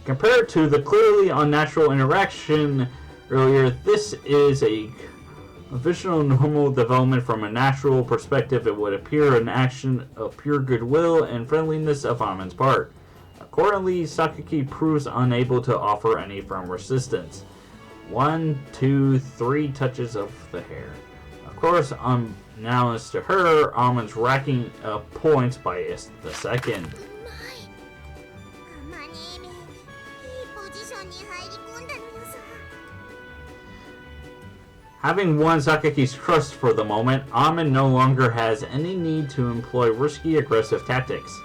Compared to the clearly unnatural interaction earlier, this is a visual normal development. From a natural perspective. It would appear an action of pure goodwill and friendliness of Amen's part. Accordingly, Sakaki proves unable to offer any firm resistance. 1, 2, 3 touches of the hair. Of course, unbeknownst to her, Amen's racking up points by the second. Having won Sakaki's trust for the moment, Amen no longer has any need to employ risky, aggressive tactics.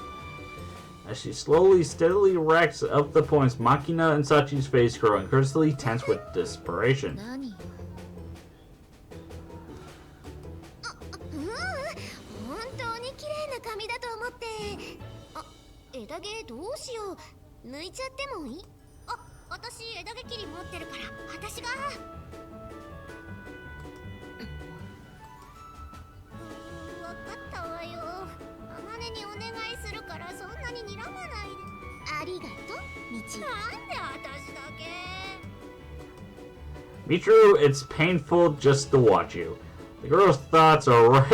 As she steadily racks up the points, Makina and Sachi's face grow increasingly tense with desperation. Michiru, it's painful just to watch you. The girl's thoughts are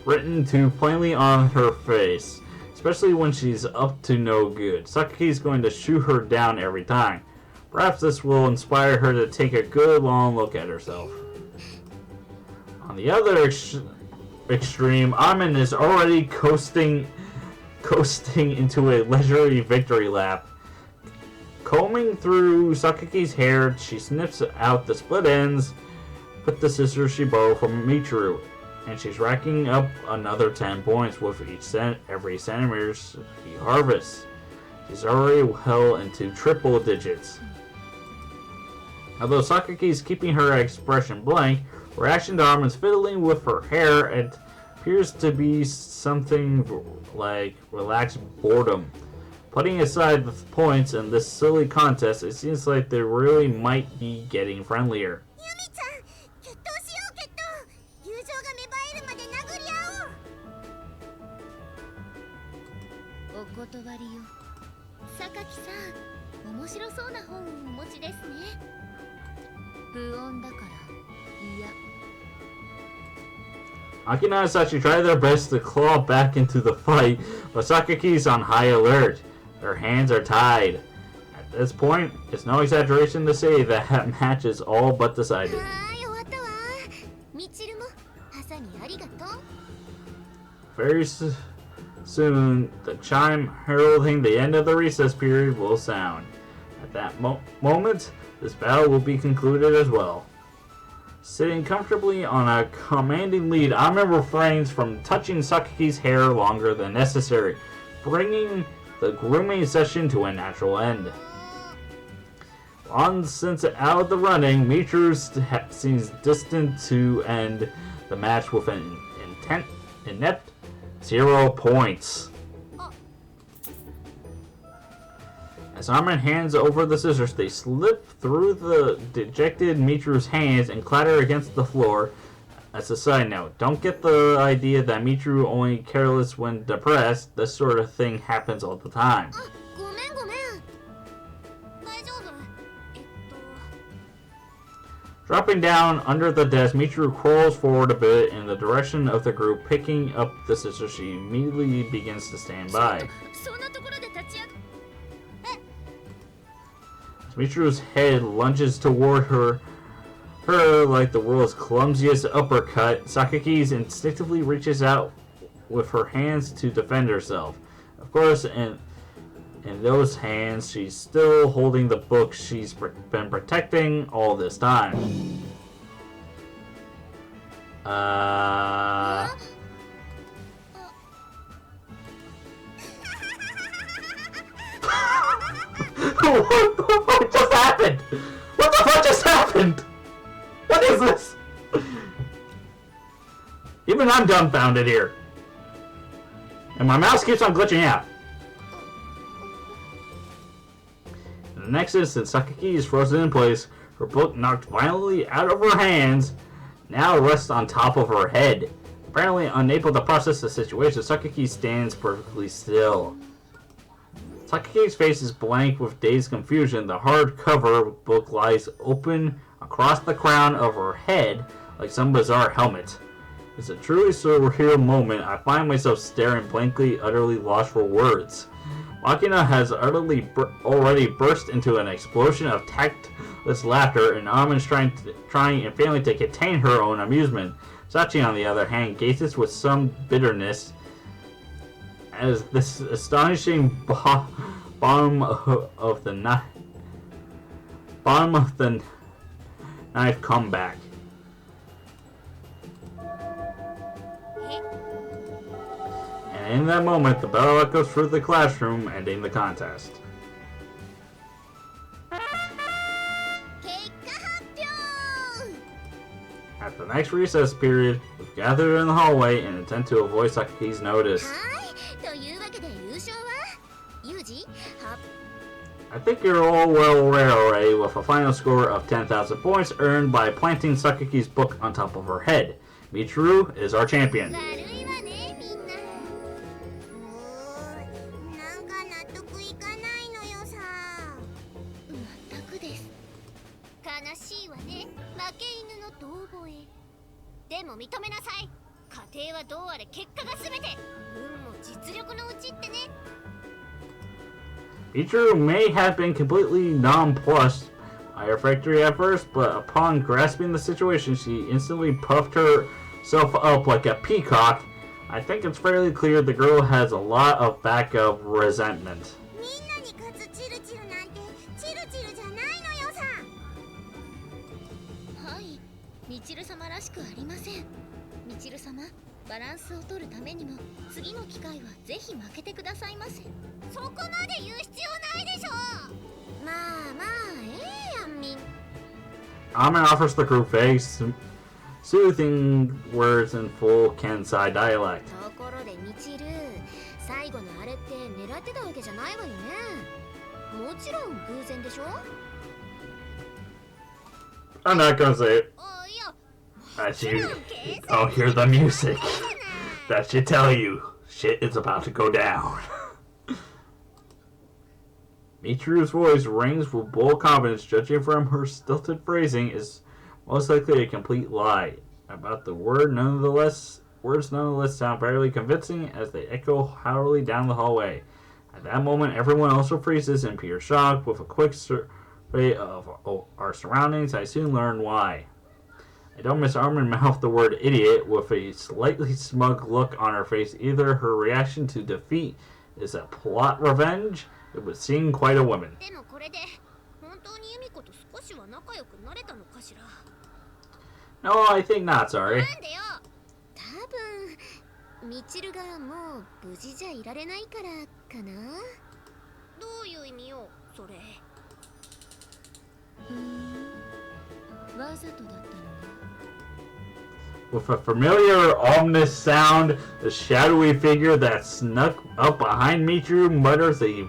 written too plainly on her face, especially when she's up to no good. Sakaki's going to shoot her down every time. Perhaps this will inspire her to take a good long look at herself. On the other extreme, Amen is already coasting into a leisurely victory lap. Combing through Sakaki's hair, she snips out the split ends with the scissors she borrowed from Michiru, and she's racking up another 10 points with every centimeter she harvests. She's already well into triple digits. Although Sakaki's keeping her expression blank, reaction to Amen's fiddling with her hair, it appears to be something like relaxed boredom. Putting aside the points in this silly contest, it seems like they really might be getting friendlier. Akina and Sachi try their best to claw back into the fight, but Sakaki's on high alert. Their hands are tied. At this point, it's no exaggeration to say that match is all but decided. Very soon, the chime heralding the end of the recess period will sound. At that moment, this battle will be concluded as well. Sitting comfortably on a commanding lead, Ame refrains from touching Sakaki's hair longer than necessary, bringing the grooming session to a natural end. Long since out of the running, Michiru seems distant to end the match with an inept 0 points. As Ame hands over the scissors, they slip through the dejected Michiru's hands and clatter against the floor. As a side note, don't get the idea that Michiru only careless when depressed. This sort of thing happens all the time. Dropping down under the desk, Michiru crawls forward a bit in the direction of the group. Picking up the scissors, she immediately begins to stand by. Michiru's head lunges toward her like the world's clumsiest uppercut. Sakaki's instinctively reaches out with her hands to defend herself. Of course, in those hands, she's still holding the book she's been protecting all this time. What the fuck just happened? What the fuck just happened? What is this? Even I'm dumbfounded here. And my mouse keeps on glitching out. In the next instant, Sakaki is frozen in place, her book knocked violently out of her hands, now rests on top of her head. Apparently unable to process the situation, Sakaki stands perfectly still. Sakake's face is blank with dazed confusion. The hardcover book lies open across the crown of her head like some bizarre helmet. It's a truly surreal moment. I find myself staring blankly, utterly lost for words. Makina has already burst into an explosion of tactless laughter, and Amon's trying and failing to contain her own amusement. Sachi, on the other hand, gazes with some bitterness as this astonishing bottom of the knife comeback. And in that moment, the bell echoes through the classroom, ending the contest. At the next recess period, we've gathered in the hallway and intend to avoid Sakake's notice. I think you're all well aware with a final score of 10,000 points earned by planting Sakake's book on top of her head. Michiru is our champion. Michiru may have been completely nonplussed by her victory at first, but upon grasping the situation, she instantly puffed herself up like a peacock. I think it's fairly clear the girl has a lot of backup resentment. Amon offers the group vague, soothing words in full Kansai dialect. I'm not gonna say it. I'll hear the music. That should tell you shit is about to go down. Michiru's voice rings with bold confidence. Judging from her stilted phrasing, is most likely a complete lie. About the words nonetheless sound fairly convincing as they echo hourly down the hallway. At that moment, everyone also freezes in pure shock. With a quick survey of our surroundings, I soon learn why. I don't miss Armin mouth the word idiot with a slightly smug look on her face. Either her reaction to defeat is a plot revenge. It would seem quite a woman. No, I think not, sorry. With a familiar, ominous sound, the shadowy figure that snuck up behind Michiru mutters a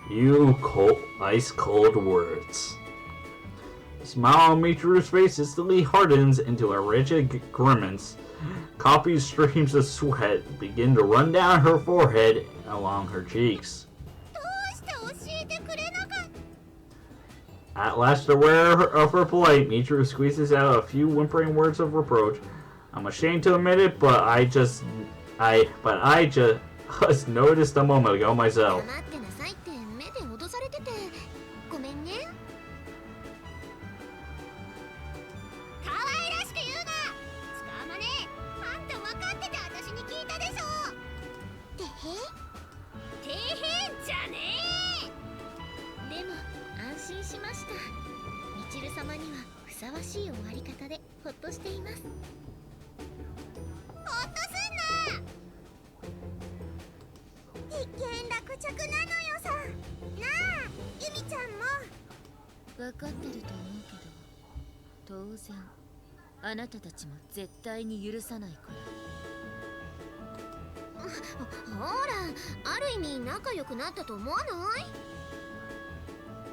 few ice-cold words. The smile on Michiru's face instantly hardens into a rigid grimace. Copied streams of sweat begin to run down her forehead and along her cheeks. At last aware of her plight, Michiru squeezes out a few whimpering words of reproach. I'm ashamed to admit it, but I just noticed a moment ago myself.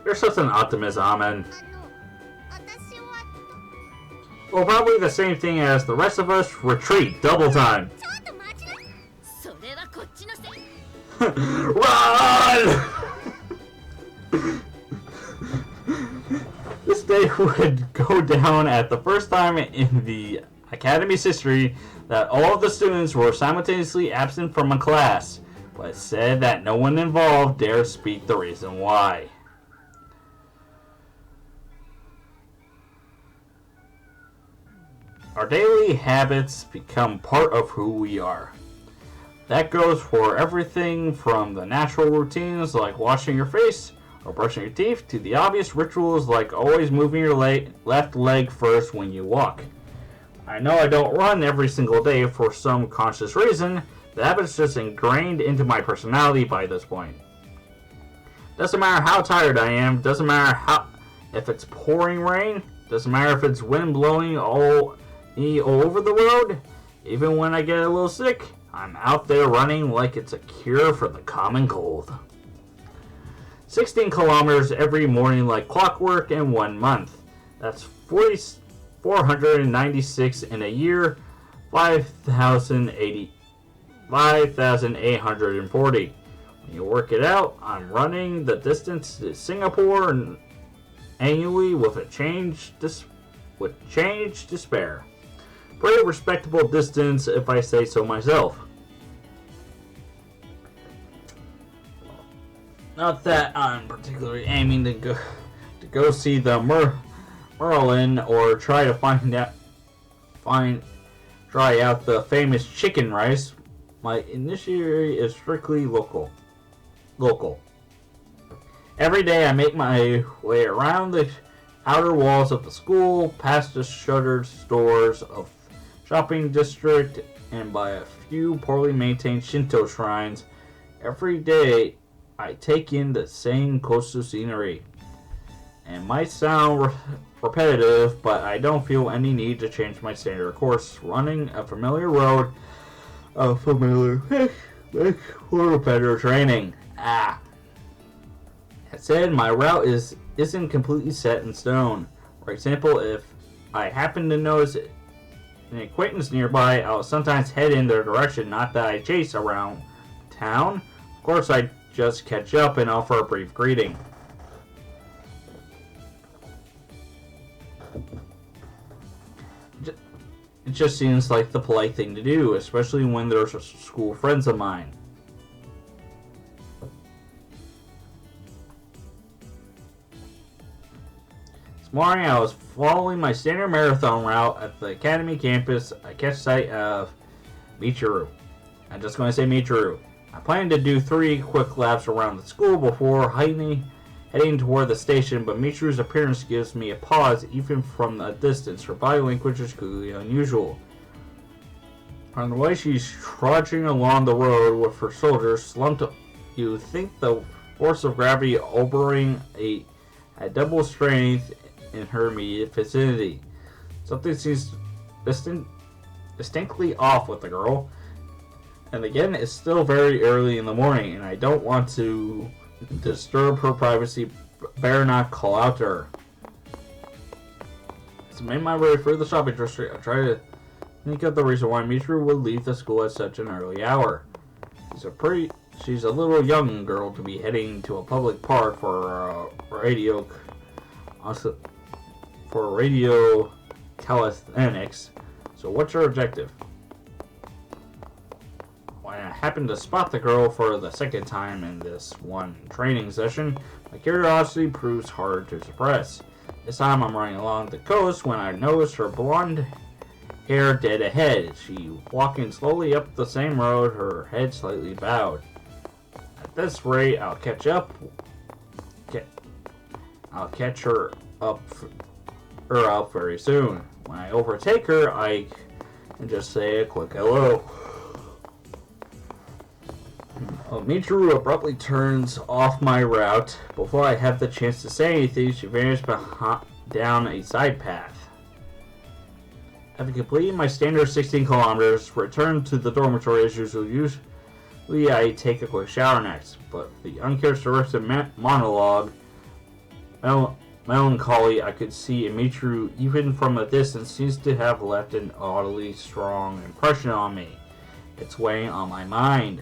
You're such an optimist, Amen. Well, probably the same thing as the rest of us. Retreat, double time. Run! This day would go down at the first time in the Academy's history that all of the students were simultaneously absent from a class, but said that no one involved dare speak the reason why. Our daily habits become part of who we are. That goes for everything from the natural routines like washing your face or brushing your teeth to the obvious rituals like always moving your left leg first when you walk. I know I don't run every single day for some conscious reason. The habit's just ingrained into my personality by this point. Doesn't matter how tired I am, doesn't matter if it's pouring rain, doesn't matter if it's wind blowing all over the road. Even when I get a little sick, I'm out there running like it's a cure for the common cold. 16 kilometers every morning like clockwork in 1 month. That's 496 in a year, 5,840. When you work it out, I'm running the distance to Singapore annually with change to spare. Pretty respectable distance if I say so myself. Not that I'm particularly aiming to go see the Merlin or try to try out the famous chicken rice. My initiatory is strictly local. Every day I make my way around the outer walls of the school, past the shuttered stores of shopping district, and by a few poorly maintained Shinto shrines. Every day I take in the same coastal scenery. And might sound repetitive, but I don't feel any need to change my standard course. Running a familiar road, for better training. That said, my route isn't completely set in stone. For example, if I happen to notice an acquaintance nearby, I'll sometimes head in their direction, not that I chase around town. Of course, I just catch up and offer a brief greeting. It just seems like the polite thing to do, especially when they're school friends of mine. This morning I was following my standard marathon route at the Academy campus. I catch sight of Michiru. I'm just going to say Michiru. I plan to do 3 quick laps around the school before heading toward the station, but Michiru's appearance gives me a pause even from a distance. Her body language is clearly unusual. On the way she's trudging along the road with her shoulders slumped. You think the force of gravity obering a double strength in her immediate vicinity. Something seems distinctly off with the girl. And again, it's still very early in the morning, and I don't want to disturb her privacy. Better not call out to her. So I made my way through the shopping district. I try to think of the reason why Michiru would leave the school at such an early hour. She's a little young girl to be heading to a public park for radio calisthenics. So what's your objective? When I happen to spot the girl for the second time in this one training session, my curiosity proves hard to suppress. This time I'm running along the coast when I notice her blonde hair dead ahead. She walking slowly up the same road, her head slightly bowed. At this rate, I'll catch her up very soon. When I overtake her, I can just say a quick hello. Michiru abruptly turns off my route. Before I have the chance to say anything, she vanished down a side path. Having completed my standard 16 kilometers, return to the dormitory as usual. Usually I take a quick shower next, but the uncharacteristic monologue, melancholy I could see in Michiru even from a distance seems to have left an oddly strong impression on me. It's weighing on my mind.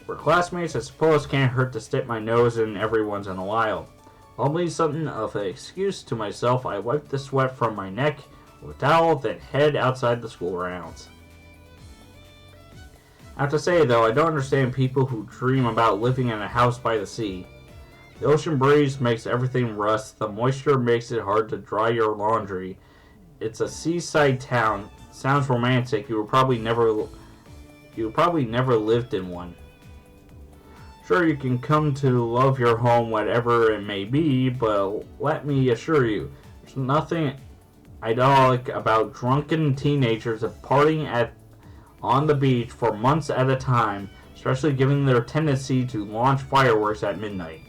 We're classmates, I suppose can't hurt to stick my nose in every once in a while. Probably something of an excuse to myself, I wipe the sweat from my neck with a towel, then head outside the school grounds. I have to say, though, I don't understand people who dream about living in a house by the sea. The ocean breeze makes everything rust, the moisture makes it hard to dry your laundry. It's a seaside town. Sounds romantic. You probably never lived in one. Sure, you can come to love your home, whatever it may be, but let me assure you, there's nothing idyllic about drunken teenagers partying on the beach for months at a time, especially given their tendency to launch fireworks at midnight.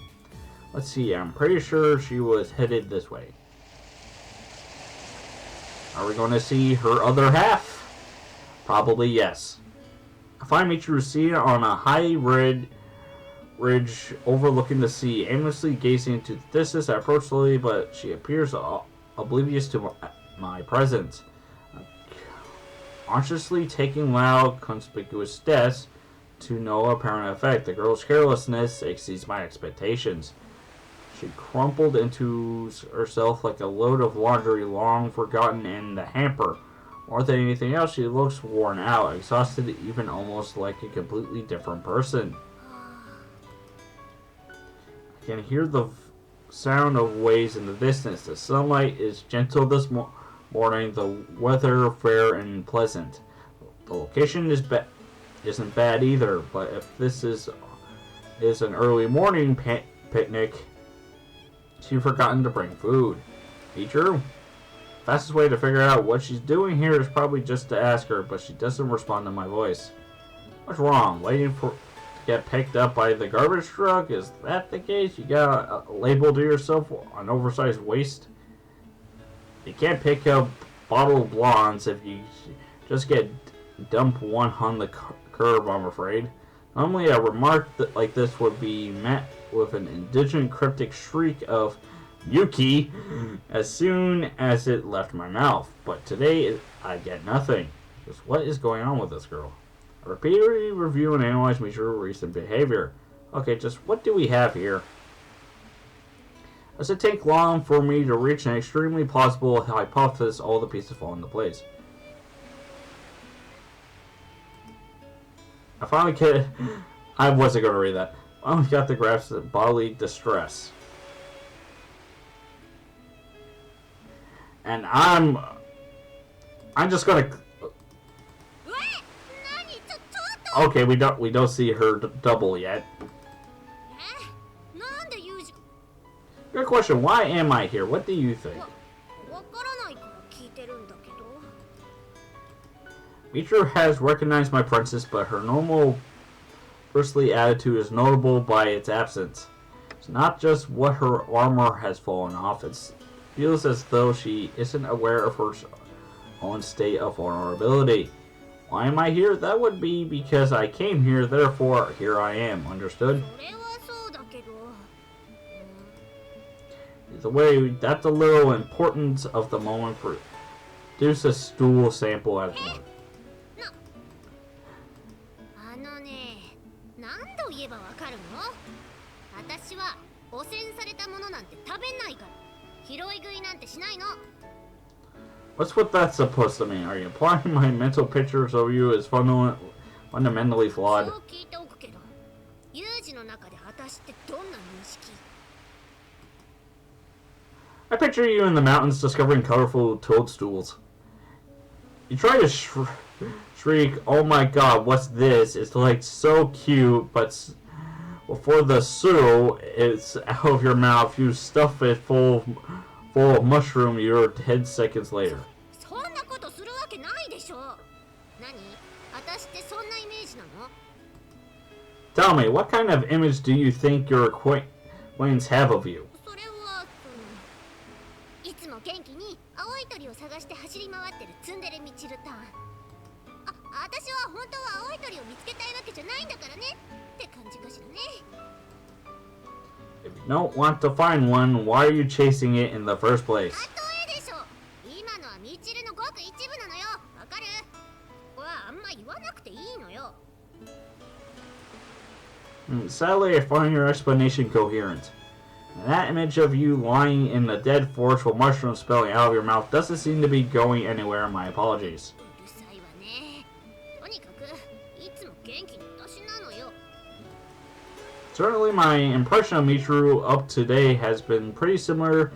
Let's see, I'm pretty sure she was headed this way. Are we going to see her other half? Probably yes. I find Michiru seated on a high ridge overlooking the sea, aimlessly gazing into the distance. I approach slowly, but she appears oblivious to my presence. Consciously taking loud, conspicuous steps to no apparent effect. The girl's carelessness exceeds my expectations. She crumpled into herself like a load of laundry long forgotten in the hamper. More than anything else, she looks worn out, exhausted, even almost like a completely different person. I can hear the sound of waves in the distance. The sunlight is gentle this morning, the weather fair and pleasant. The location isn't bad either, but if this is an early morning picnic, she's forgotten to bring food. Teacher? Fastest way to figure out what she's doing here is probably just to ask her, but she doesn't respond to my voice. What's wrong? Waiting to get picked up by the garbage truck? Is that the case? You got a label to yourself an oversized waist? You can't pick up bottled blondes if you just get dumped one on the curb, I'm afraid. Normally a remark like this would be met with an indignant cryptic shriek of Yuki as soon as it left my mouth. But today I get nothing. Just what is going on with this girl? I repeatedly review and analyze Michiru's recent behavior. Okay, just what do we have here? Does it take long for me to reach an extremely plausible hypothesis? All the pieces fall into place. I finally get. I wasn't going to read that. I finally got the grasp of bodily distress. And I'm just gonna. Okay, we don't see her double yet. Good question. Why am I here? What do you think? Michiru has recognized my princess, but her normal bristly attitude is notable by its absence. It's not just what her armor has fallen off. It feels as though she isn't aware of her own state of vulnerability. Why am I here? That would be because I came here, therefore here I am. Understood? Either way, that's a little importance of the moment. Produce a stool sample as one. What's what that's supposed to mean? Are you implying my mental pictures of you is fundamentally flawed? I picture you in the mountains discovering colorful toadstools. You try to shriek, "Oh my god, what's this?" It's like so cute, but before the "su" is out of your mouth, you stuff it full of mushroom. You're dead seconds later. Tell me, what kind of image do you think your acquaintance have of you? If you don't want to find one, why are you chasing it in the first place? Sadly, I find your explanation coherent. And that image of you lying in the dead forest with mushrooms spilling out of your mouth doesn't seem to be going anywhere. My apologies. Certainly, my impression of Michiru up to date has been pretty similar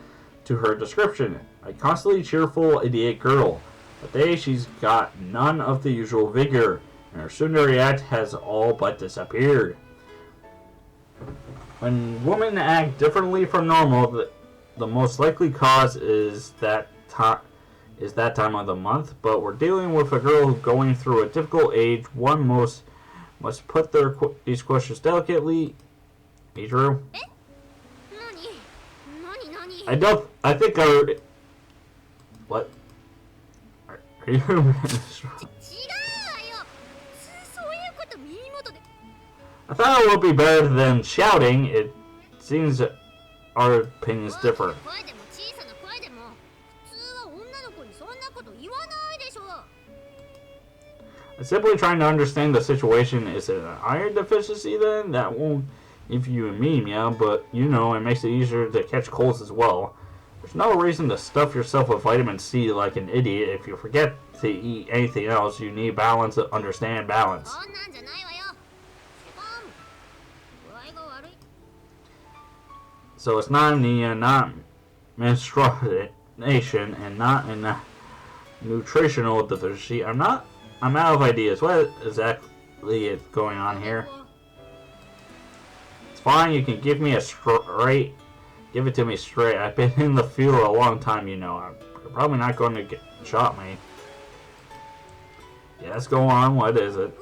to her description. A constantly cheerful idiot girl. But today she's got none of the usual vigor, and her tsundere act has all but disappeared. When women act differently from normal, the most likely cause is that time of the month. But we're dealing with a girl going through a difficult age. One must put these questions delicately. Michiru? I think I... What? Are you... I thought it would be better than shouting. It seems that our opinions differ. I'm simply trying to understand the situation. Is it an iron deficiency then? That won't give you anemia, but you know, it makes it easier to catch colds as well. There's no reason to stuff yourself with vitamin C like an idiot. If you forget to eat anything else, you need balance to understand balance. So it's not anemia, not menstruation, and not a nutritional deficiency. I'm out of ideas. What exactly is going on here? It's fine, you can give me a straight. Give it to me straight. I've been in the field a long time, you know. You're probably not going to shot me. Yeah, let's go on. What is it?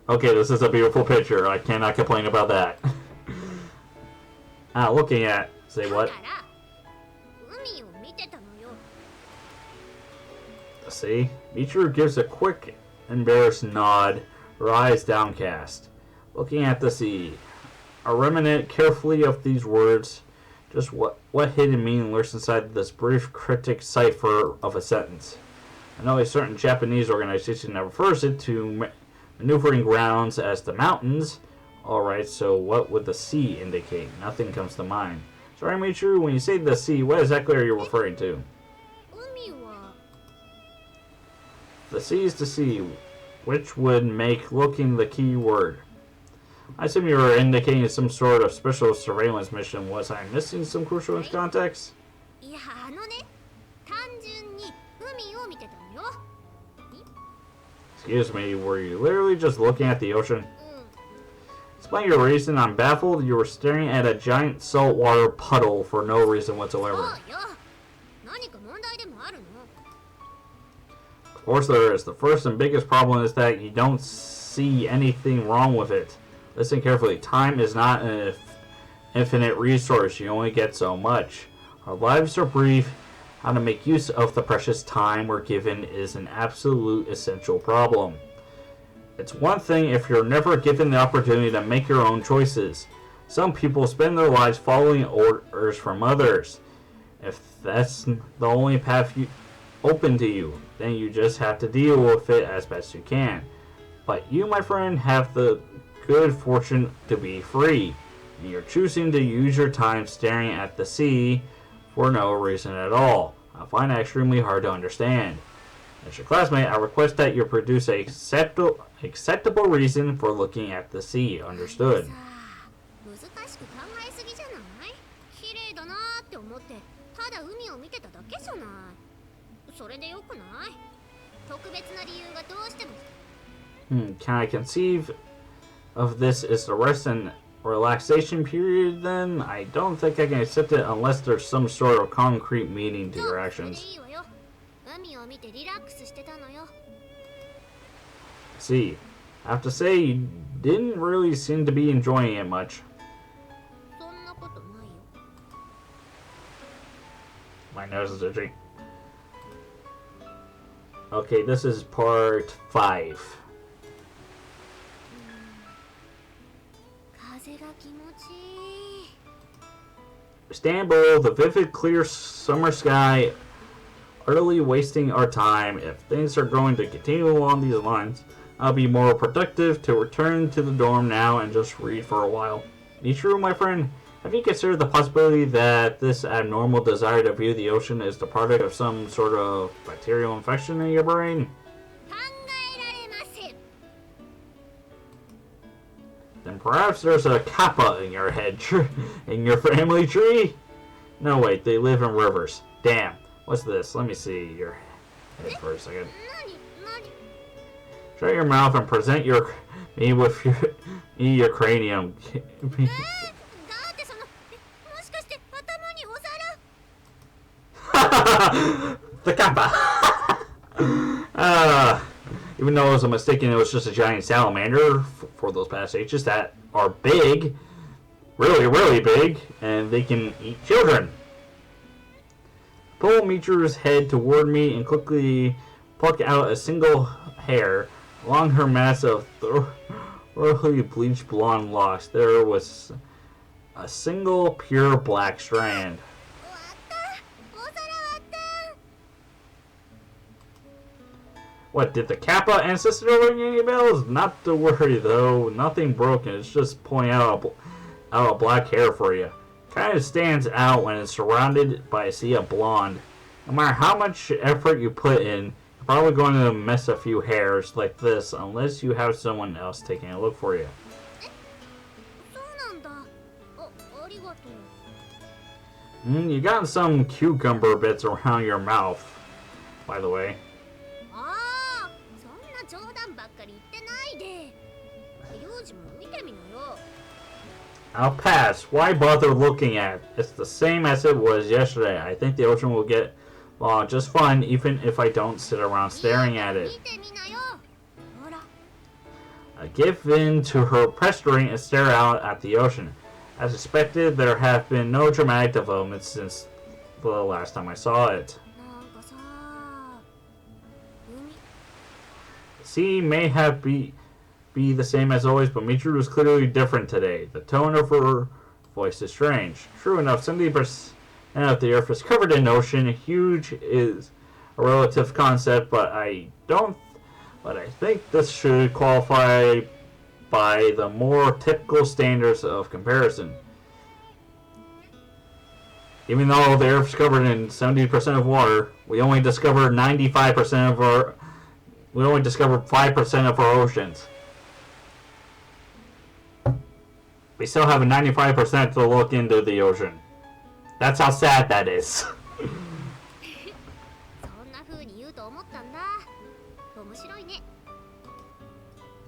Okay, this is a beautiful picture. I cannot complain about that. Looking at... Say what? See? Michiru gives a quick, embarrassed nod, her eyes downcast. Looking at the sea. I ruminate carefully of these words. Just what hidden meaning lurks inside this brief cryptic cipher of a sentence. I know a certain Japanese organization that refers it to maneuvering grounds as the mountains. Alright, so what would the sea indicate? Nothing comes to mind. Sorry, Michiru, when you say the sea, what exactly are you referring to? The sea is the sea, which would make looking the key word. I assume you were indicating some sort of special surveillance mission. Was I missing some crucial context? Excuse me, were you literally just looking at the ocean? Explain your reason. I'm baffled. You were staring at a giant saltwater puddle for no reason whatsoever. Of course there is. The first and biggest problem is that you don't see anything wrong with it. Listen carefully. Time is not an infinite resource. You only get so much. Our lives are brief. How to make use of the precious time we're given is an absolute essential problem. It's one thing if you're never given the opportunity to make your own choices. Some people spend their lives following orders from others. If that's the only path open to you, then you just have to deal with it as best you can. But you, my friend, have the good fortune to be free, and you're choosing to use your time staring at the sea for no reason at all. I find that extremely hard to understand. As your classmate, I request that you produce a acceptable reason for looking at the sea. Understood? Can I conceive of this as the rest and relaxation period then? I don't think I can accept it unless there's some sort of concrete meaning to your actions. See, I have to say you didn't really seem to be enjoying it much. My nose is itchy. Okay, this is part 5. Stand below the vivid, clear summer sky, utterly wasting our time. If things are going to continue along these lines, I'll be more productive to return to the dorm now and just read for a while. Michiru, my friend, have you considered the possibility that this abnormal desire to view the ocean is the product of some sort of bacterial infection in your brain? Then perhaps there's a kappa in your head, in your family tree? No, wait, they live in rivers. Damn, what's this? Let me see your head for a second. Shut your mouth and present me with your cranium. The kappa! Even though it was a mistake and it was just a giant salamander for those past ages that are big, really, really big, and they can eat children. Pull Michiru's head toward me and quickly pluck out a single hair. Along her mass of thoroughly bleached blonde locks, there was a single pure black strand. What, did the kappa ancestor ring any bells? Not to worry though, nothing broken. It's just pointing out a black hair for you. Kind of stands out when it's surrounded by a sea of blonde. No matter how much effort you put in, you're probably going to miss a few hairs like this unless you have someone else taking a look for you. You got some cucumber bits around your mouth, by the way. I'll pass. Why bother looking at it? It's the same as it was yesterday. I think the ocean will get along just fine even if I don't sit around staring at it. I give in to her pestering and stare out at the ocean. As expected, there have been no dramatic developments since the last time I saw it. The sea may have be the same as always, but Michiru is clearly different today. The tone of her voice is strange. True enough, 70% of the earth is covered in ocean. Huge is a relative concept, but I think this should qualify by the more typical standards of comparison. Even though the earth is covered in 70% of water, we only discovered 95% of our. We only discovered 5% of our oceans. We still have a 95% to look into the ocean. That's how sad that is.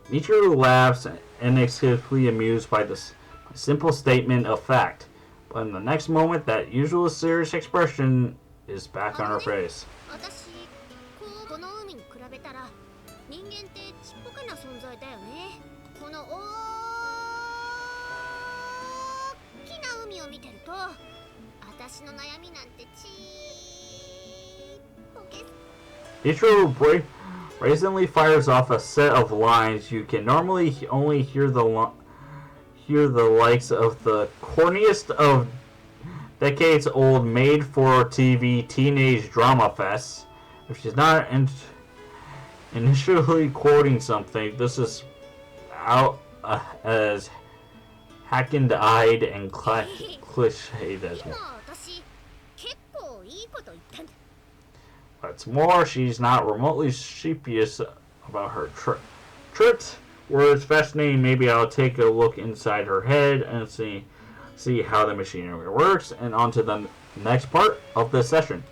Michiru laughs, inexplicably amused by this simple statement of fact. But in the next moment, that usual serious expression is back on her face. Michiru brazenly fires off a set of lines. You can normally only hear the likes of the corniest of decades-old made-for-TV teenage drama fests. If she's not initially quoting something, this is out as hackened-eyed and cliched as well. What's more, she's not remotely sheepish about her trips. Words fascinating. Maybe I'll take a look inside her head and see how the machinery works, and on to the next part of this session.